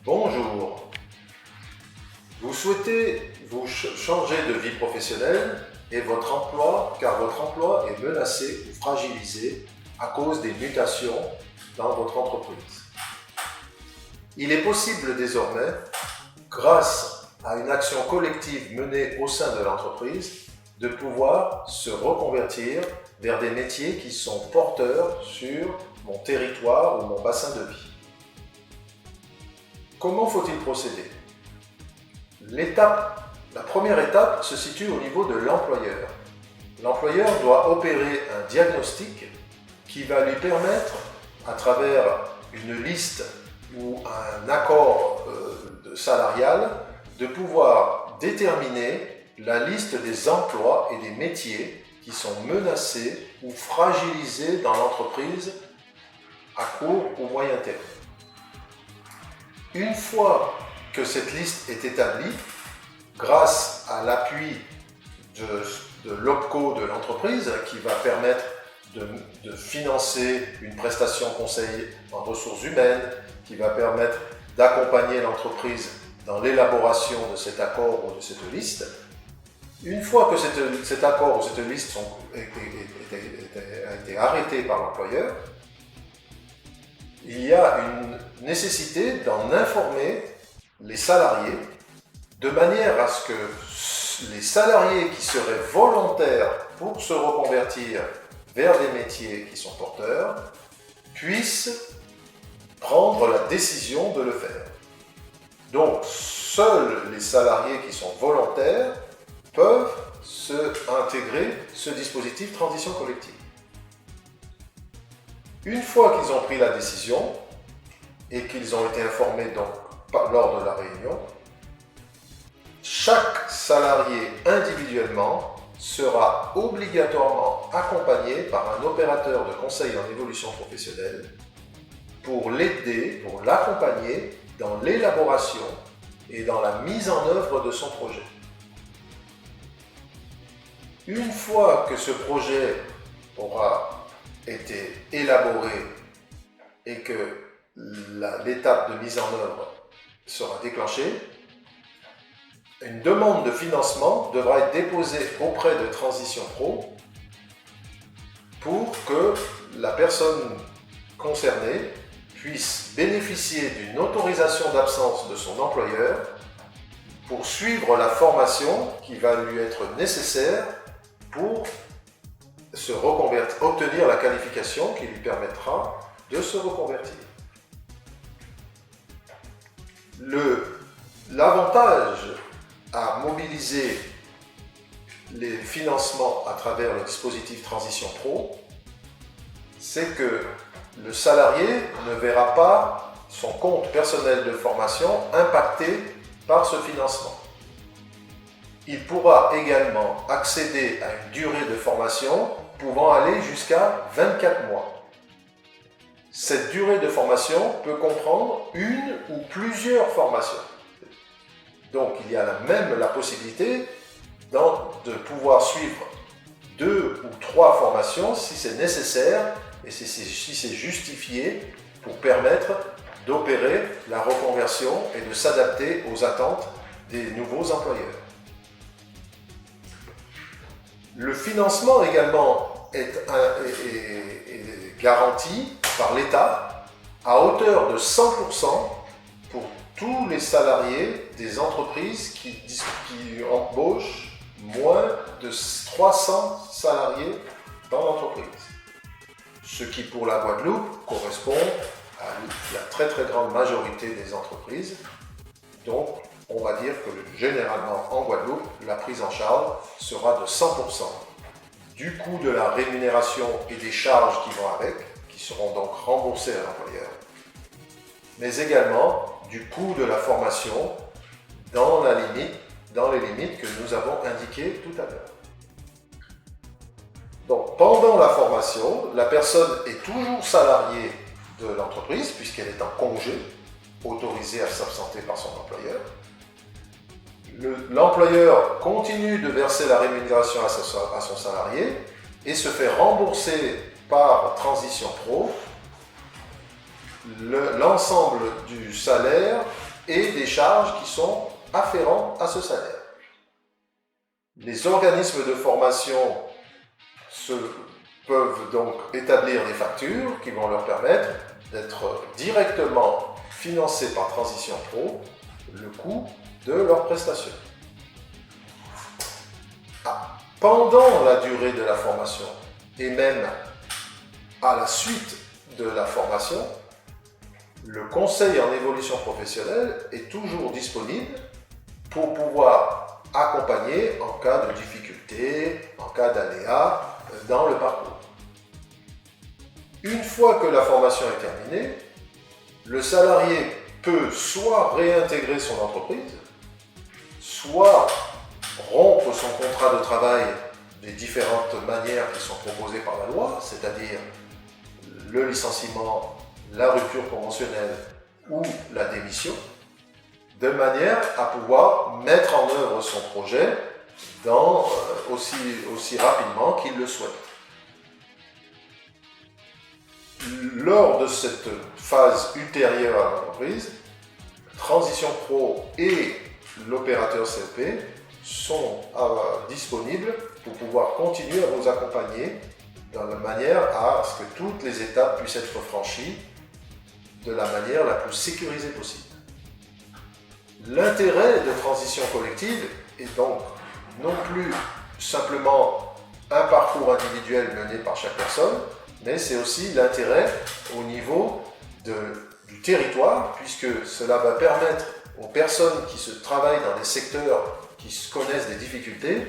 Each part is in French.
Bonjour. Vous souhaitez vous changer de vie professionnelle et car votre emploi est menacé ou fragilisé à cause des mutations dans votre entreprise. Il est possible désormais, grâce à une action collective menée au sein de l'entreprise, de pouvoir se reconvertir vers des métiers qui sont porteurs sur mon territoire ou mon bassin de vie. Comment faut-il procéder? La première étape se situe au niveau de l'employeur. L'employeur doit opérer un diagnostic qui va lui permettre, à travers une liste ou un accord salarial, de pouvoir déterminer la liste des emplois et des métiers qui sont menacés ou fragilisés dans l'entreprise à court ou moyen terme. Une fois que cette liste est établie, grâce à l'appui de l'OPCO de l'entreprise qui va permettre de financer une prestation conseil en ressources humaines, qui va permettre d'accompagner l'entreprise dans l'élaboration de cet accord ou de cette liste. Une fois que cet accord ou cette liste a été arrêté par l'employeur, il y a une nécessité d'en informer les salariés de manière à ce que les salariés qui seraient volontaires pour se reconvertir vers des métiers qui sont porteurs puissent prendre la décision de le faire. Donc, seuls les salariés qui sont volontaires peuvent intégrer ce dispositif transition collective. Une fois qu'ils ont pris la décision et qu'ils ont été informés donc lors de la réunion, chaque salarié individuellement sera obligatoirement accompagné par un opérateur de conseil en évolution professionnelle pour l'aider, pour l'accompagner dans l'élaboration et dans la mise en œuvre de son projet. Une fois que ce projet aura été élaboré et que l'étape de mise en œuvre sera déclenchée, une demande de financement devra être déposée auprès de Transition Pro pour que la personne concernée puisse bénéficier d'une autorisation d'absence de son employeur pour suivre la formation qui va lui être nécessaire pour obtenir la qualification qui lui permettra de se reconvertir. L'avantage à mobiliser les financements à travers le dispositif Transition Pro, c'est que le salarié ne verra pas son compte personnel de formation impacté par ce financement. Il pourra également accéder à une durée de formation pouvant aller jusqu'à 24 mois. Cette durée de formation peut comprendre une ou plusieurs formations. Donc il y a même la possibilité de pouvoir suivre 2 ou 3 formations si c'est nécessaire et si c'est justifié pour permettre d'opérer la reconversion et de s'adapter aux attentes des nouveaux employeurs. Le financement également est garanti par l'État à hauteur de 100% pour tous les salariés des entreprises qui embauchent moins de 300 salariés dans l'entreprise. Ce qui pour la Guadeloupe correspond à la très très grande majorité des entreprises. Donc on va dire que généralement en Guadeloupe, la prise en charge sera de 100% du coût de la rémunération et des charges qui vont avec, qui seront donc remboursées à l'employeur, mais également du coût de la formation dans les limites que nous avons indiquées tout à l'heure. Donc pendant la formation, la personne est toujours salariée de l'entreprise puisqu'elle est en congé, autorisée à s'absenter par son employeur. L'employeur continue de verser la rémunération à son salarié et se fait rembourser par Transition Pro l'ensemble du salaire et des charges qui sont afférentes à ce salaire. Les organismes de formation peuvent donc établir des factures qui vont leur permettre d'être directement financés par Transition Pro le coût de leurs prestations. Pendant la durée de la formation et même à la suite de la formation, le conseil en évolution professionnelle est toujours disponible pour pouvoir accompagner en cas de difficulté, en cas d'aléa dans le parcours. Une fois que la formation est terminée, le salarié peut soit réintégrer son entreprise, soit rompre son contrat de travail des différentes manières qui sont proposées par la loi, c'est-à-dire le licenciement, la rupture conventionnelle ou la démission, de manière à pouvoir mettre en œuvre son projet aussi rapidement qu'il le souhaite. Lors de cette phase ultérieure à l'entreprise, Transition Pro et l'opérateur CLP sont disponibles pour pouvoir continuer à vous accompagner de la manière à ce que toutes les étapes puissent être franchies de la manière la plus sécurisée possible. L'intérêt de transition collective est donc non plus simplement un parcours individuel mené par chaque personne, mais c'est aussi l'intérêt au niveau du territoire, puisque cela va permettre aux personnes qui se travaillent dans des secteurs qui connaissent des difficultés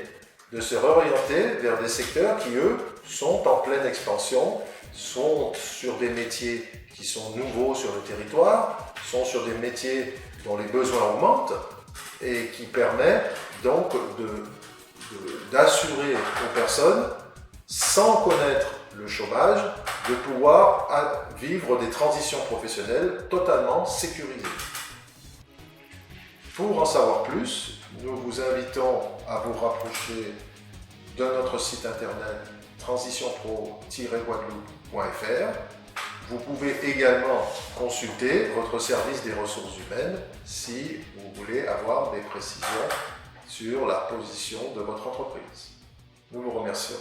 de se réorienter vers des secteurs qui, eux, sont en pleine expansion, sont sur des métiers qui sont nouveaux sur le territoire, sont sur des métiers dont les besoins augmentent et qui permet donc d'assurer aux personnes, sans connaître le chômage, de pouvoir vivre des transitions professionnelles totalement sécurisées. Pour en savoir plus, nous vous invitons à vous rapprocher de notre site internet transitionpro-guadeloupe.fr. Vous pouvez également consulter votre service des ressources humaines si vous voulez avoir des précisions sur la position de votre entreprise. Nous vous remercions.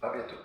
À bientôt.